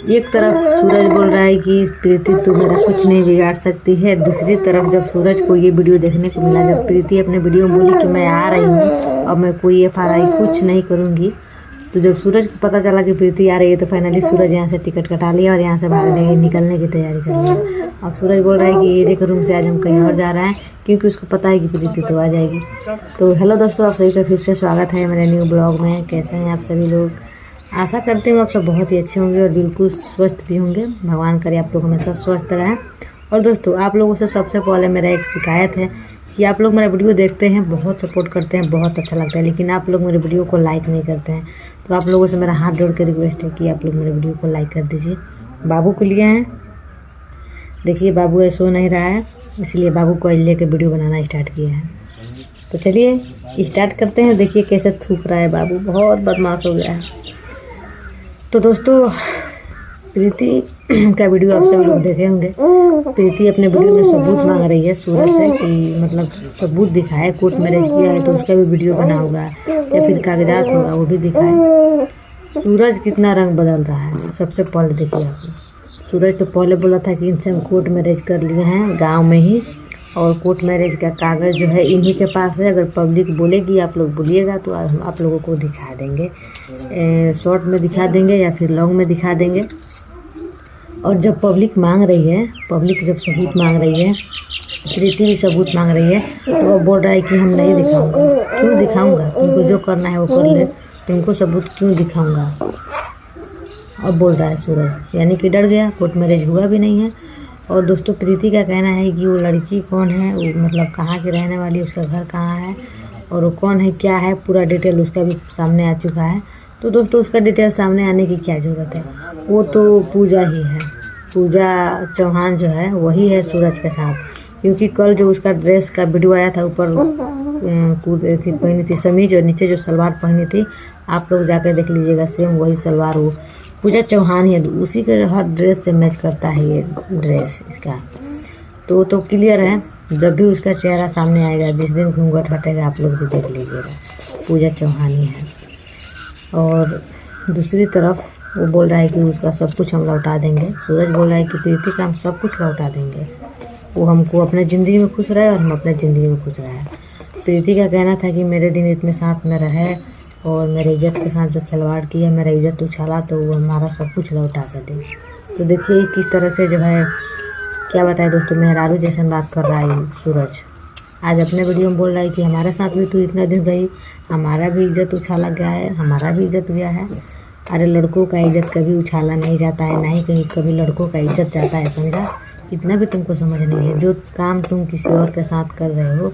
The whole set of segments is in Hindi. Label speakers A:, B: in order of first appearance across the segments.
A: एक तरफ सूरज बोल रहा है कि प्रीति तू मेरा कुछ नहीं बिगाड़ सकती है, दूसरी तरफ जब सूरज को ये वीडियो देखने को मिला, जब प्रीति अपने वीडियो में बोली कि मैं आ रही हूँ और मैं कोई FRI कुछ नहीं करूँगी, तो जब सूरज को पता चला कि प्रीति आ रही है तो फाइनली सूरज यहाँ से टिकट कटा लिया और यहाँ से भागने निकलने की तैयारी कर लिया। अब सूरज बोल रहा है कि एजे के रूम से आज हम कहीं और जा रहे हैं, क्योंकि उसको पता है कि प्रीति तो आ जाएगी। तो हेलो दोस्तों, आप सभी का फिर से स्वागत है मेरे न्यू ब्लॉग में। कैसे हैं आप सभी लोग? आशा करते हूँ आप सब बहुत ही अच्छे होंगे और बिल्कुल स्वस्थ भी होंगे। भगवान करे आप लोग हमेशा स्वस्थ रहें। और दोस्तों, आप लोगों से सबसे पहले मेरा एक शिकायत है कि आप लोग मेरा वीडियो देखते हैं, बहुत सपोर्ट करते हैं, बहुत अच्छा लगता है, लेकिन आप लोग मेरे वीडियो को लाइक नहीं करते हैं। तो आप लोगों से मेरा हाथ जोड़ के रिक्वेस्ट है कि आप लोग मेरे वीडियो को लाइक कर दीजिए। बाबू को लिए हैं, देखिए बाबू सो नहीं रहा है, इसलिए बाबू को लेके वीडियो बनाना स्टार्ट किया है। तो चलिए स्टार्ट करते हैं। देखिए कैसे थूक रहा है बाबू, बहुत बदमाश हो गया है। तो दोस्तों, प्रीति का वीडियो आप सभी लोग देखे होंगे। प्रीति अपने वीडियो में सबूत मांग रही है सूरज से कि मतलब सबूत दिखाए, कोर्ट मैरिज किया है तो उसका भी वीडियो बना होगा या फिर कागजात होगा वो भी दिखाए। सूरज कितना रंग बदल रहा है। सबसे पहले देखिए आप, सूरज तो पहले बोला था कि इनसे हम कोर्ट मैरिज कर लिए हैं गाँव में ही, और कोर्ट मैरिज का कागज़ जो है इन्हीं के पास है। अगर पब्लिक बोलेगी, आप लोग बोलिएगा तो हम आप लोगों को दिखा देंगे, शॉर्ट में दिखा देंगे या फिर लॉन्ग में दिखा देंगे। और जब पब्लिक मांग रही है, पब्लिक जब सबूत मांग रही है, प्रीति भी सबूत मांग रही है, तो वो बोल रहा है कि हम नहीं दिखाऊंगा। क्यों दिखाऊंगा? तुमको जो करना है वो कर ले, तुमको सबूत क्यों दिखाऊंगा? अब बोल रहा है सूरज, यानी कि डर गया, कोर्ट मैरिज हुआ भी नहीं है। और दोस्तों, प्रीति का कहना है कि वो लड़की कौन है, वो मतलब कहाँ की रहने वाली, उसका घर कहाँ है और वो कौन है, क्या है, पूरा डिटेल उसका भी सामने आ चुका है। तो दोस्तों, उसका डिटेल सामने आने की क्या ज़रूरत है? वो तो पूजा ही है, पूजा चौहान जो है वही है सूरज के साथ। क्योंकि कल जो उसका ड्रेस का वीडियो आया था, ऊपर पहनी थी समीज और नीचे जो सलवार पहनी थी, आप लोग जाकर देख लीजिएगा, सेम वही सलवार वो पूजा चौहान है, उसी के हर ड्रेस से मैच करता है ये ड्रेस इसका। तो क्लियर है। जब भी उसका चेहरा सामने आएगा, जिस दिन घूंघट हटेगा, आप लोग भी देख लीजिएगा, पूजा चौहान ही है। और दूसरी तरफ वो बोल रहा है कि उसका सब कुछ हम लौटा देंगे। सूरज बोल रहा है कि प्रीति का हम सब कुछ लौटा देंगे, वो हमको अपने ज़िंदगी में खुश रहे और हम अपने ज़िंदगी में खुश रहे। प्रीति का कहना था कि मेरे दिन इतने साथ में रहे और मेरे इज्जत के साथ जो खिलवाड़ किया, मेरा इज्जत उछाला, तो वो हमारा सब कुछ लौटा कर दे। तो देखिए किस तरह से जो है, क्या बताए दोस्तों, मेहरारू जैसे बात कर रहा है सूरज। आज अपने वीडियो में बोल रहा है कि हमारे साथ भी तू इतना दिन रही, हमारा भी इज्जत उछाला गया है, हमारा भी इज्जत गया है। अरे लड़कों का इज्जत कभी उछाला नहीं जाता है, ना ही कहीं कभी लड़कों का इज्जत जाता है, समझा? इतना भी तुमको समझ नहीं है। जो काम तुम किसी और के साथ कर रहे हो,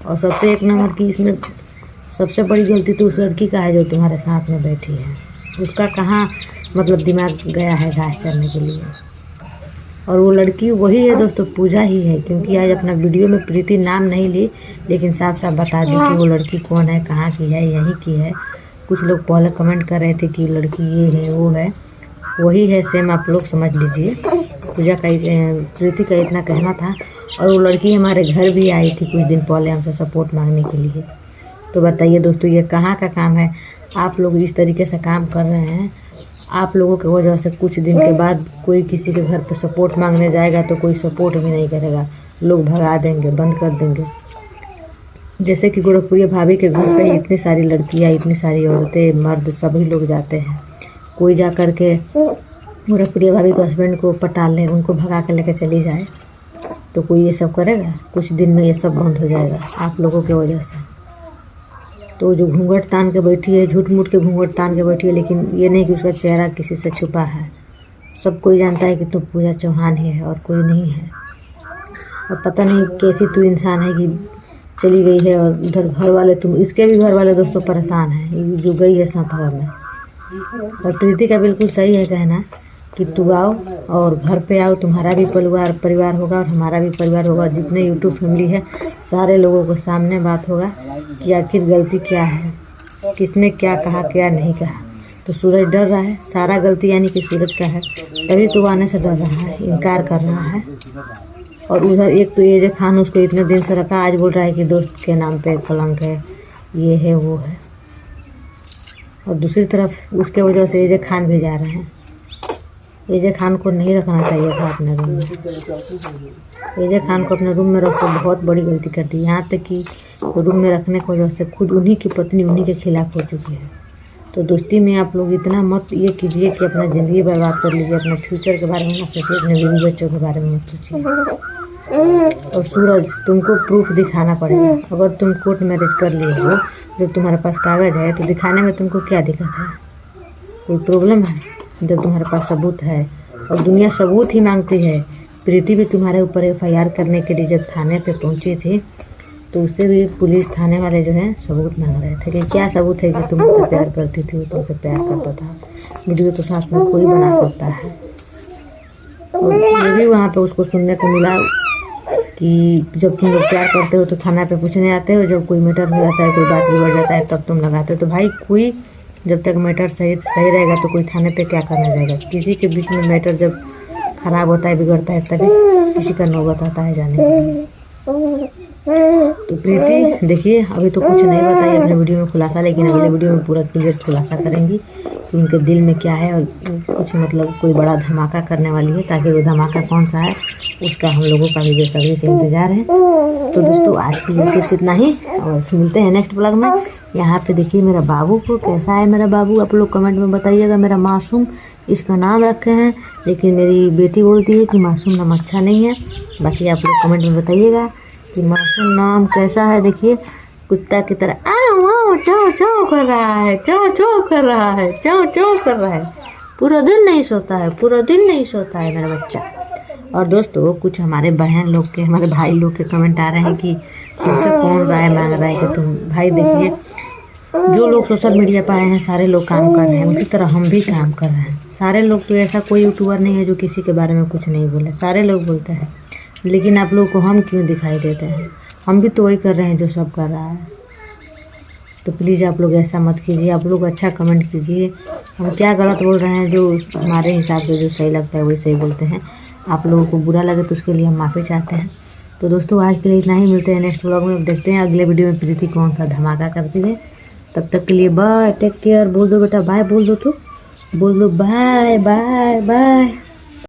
A: और सबसे एक नंबर की इसमें सबसे बड़ी गलती तो उस लड़की का है जो तुम्हारे साथ में बैठी है। उसका कहाँ मतलब दिमाग गया है घास चरने के लिए। और वो लड़की वही है दोस्तों, पूजा ही है। क्योंकि आज अपना वीडियो में प्रीति नाम नहीं ली, लेकिन साफ साफ बता दी कि वो लड़की कौन है, कहाँ की है, यहीं की है। कुछ लोग पहले कमेंट कर रहे थे कि लड़की ये है वो है, वही है सेम, आप लोग समझ लीजिए। पूजा का प्रीति का इतना कहना था। और वो लड़की हमारे घर भी आई थी कुछ दिन पहले हमसे सपोर्ट मांगने के लिए। तो बताइए दोस्तों, ये कहाँ का काम है? आप लोग इस तरीके से काम कर रहे हैं। आप लोगों की वजह से कुछ दिन के बाद कोई किसी के घर पे सपोर्ट मांगने जाएगा तो कोई सपोर्ट भी नहीं करेगा, लोग भगा देंगे, बंद कर देंगे। जैसे कि गोरखपुरी भाभी के घर पे इतनी सारी लड़कियाँ, इतनी सारी औरतें, मर्द सभी लोग जाते हैं। कोई जा कर के गोरखपुरी भाभी के हस्बैंड को पटा ले, उनको भगा के लेकर चली जाए, तो कोई ये सब करेगा? कुछ दिन में ये सब बंद हो जाएगा आप लोगों की वजह से। तो जो घूंघट तान के बैठी है, झूठ मूठ के घूंघट तान के बैठी है, लेकिन ये नहीं कि उसका चेहरा किसी से छुपा है। सब कोई जानता है कि तुम पूजा चौहान ही है और कोई नहीं है। और पता नहीं कैसी तू इंसान है कि चली गई है, और उधर घर वाले, तुम इसके भी घर वाले दोस्तों परेशान हैं, जो गई है सौतवा में। और प्रीति का बिल्कुल सही है कहना कि तू आओ और घर पे आओ, तुम्हारा भी परिवार होगा और हमारा भी परिवार होगा। जितने यूट्यूब फैमिली है, सारे लोगों को सामने बात होगा कि आखिर गलती क्या है, किसने क्या कहा, क्या नहीं कहा। तो सूरज डर रहा है, सारा गलती यानी कि सूरज का है, तभी तो आने से डर रहा है, इनकार कर रहा है। और उधर एक तो एजे खान उसको इतने दिन से रखा, आज बोल रहा है कि दोस्त के नाम पे कलंक है, ये है वो है। और दूसरी तरफ उसके वजह से एजे खान भी जा रहे हैं। एजे खान को नहीं रखना चाहिए था अपने रूम में। एजे खान को अपने रूम में रख कर बहुत बड़ी गलती कर दी। यहाँ तक कि रूम में रखने की वजह से खुद उन्हीं की पत्नी उन्हीं के खिलाफ हो चुकी है। तो दोस्ती में आप लोग इतना मत ये कीजिए कि अपना ज़िंदगी बर्बाद कर लीजिए। अपने फ्यूचर के बारे में मत सोचिए, अपने बीवी बच्चों के बारे में मत सोचिए। और सूरज, तुमको प्रूफ दिखाना पड़ेगा। अगर तुम कोर्ट मैरिज कर लिए हो, जब तुम्हारे पास कागज़ है, तो दिखाने में तुमको क्या दिक्कत है? कोई प्रॉब्लम है? जब तुम्हारे पास सबूत है, और दुनिया सबूत ही मांगती है। प्रीति भी तुम्हारे ऊपर FIR करने के लिए जब थाने पे पहुंची थी, तो उससे भी पुलिस थाने वाले जो है सबूत मांग रहे थे कि क्या सबूत है कि तुम उससे प्यार करती थी, तुमसे प्यार करता था। वीडियो तो साथ में कोई बना सकता है। और ये भी वहाँ पे उसको सुनने को मिला कि जब तुम लोग प्यार करते हो तो थाना पे पूछने आते हो, जब कोई मैटर हो जाता है, कोई बात बिगड़ जाता है, तब तुम लगाते हो। तो भाई, कोई जब तक मैटर सही रहेगा तो कोई थाने पे क्या करना जाएगा? किसी के बीच में मैटर जब खराब होता है, बिगड़ता है, तभी किसी का नौबत आता है जाने के। तो प्रीति देखिए, अभी तो कुछ नहीं बताई अपने वीडियो में खुलासा, लेकिन अगले वीडियो में पूरा क्लियर खुलासा करेंगी कि उनके दिल में क्या है। और कुछ मतलब कोई बड़ा धमाका करने वाली है, ताकि वो धमाका कौन सा है उसका हम लोगों का भी बेसब्री से इंतजार है। तो दोस्तों, आज के लिए सिर्फ इतना ही, और मिलते हैं नेक्स्ट ब्लॉग में। यहाँ पे देखिए मेरा बाबू को, कैसा है मेरा बाबू आप लोग कमेंट में बताइएगा। मेरा मासूम इसका नाम रखे हैं, लेकिन मेरी बेटी बोलती है कि मासूम नाम अच्छा नहीं है। बाकी आप लोग कमेंट में बताइएगा कि मासूम नाम कैसा है। देखिए कुत्ता की तरह चाव चाव कर रहा है, चाव चाव कर रहा है, चाव चाव कर रहा है। पूरा दिन नहीं सोता है, पूरा दिन नहीं सोता है मेरा बच्चा। और दोस्तों, कुछ हमारे बहन लोग के, हमारे भाई लोग के कमेंट आ रहे हैं कि तुमसे कौन राय मांग रहा है कि तुम। भाई देखिए, जो लोग सोशल मीडिया पर आए हैं सारे लोग काम कर रहे हैं, उसी तरह हम भी काम कर रहे हैं। सारे लोग, तो ऐसा कोई यूट्यूबर नहीं है जो किसी के बारे में कुछ नहीं बोले, सारे लोग बोलते हैं। लेकिन आप लोग को हम क्यों दिखाई देते हैं? हम भी तो वही कर रहे हैं जो सब कर रहा है। तो प्लीज़ आप लोग ऐसा मत कीजिए, आप लोग अच्छा कमेंट कीजिए। हम क्या गलत बोल रहे हैं, जो हमारे हिसाब से जो सही लगता है वही सही बोलते हैं। आप लोगों को बुरा लगे तो उसके लिए हम माफ़ी चाहते हैं। तो दोस्तों, आज के लिए इतना ही। मिलते हैं नेक्स्ट व्लॉग में। देखते हैं अगले वीडियो में प्रीति कौन सा धमाका करती है। तब तक के लिए बाय, टेक केयर। बोल दो बेटा बाय, बोल दो, तो बोल दो बाय बाय बाय।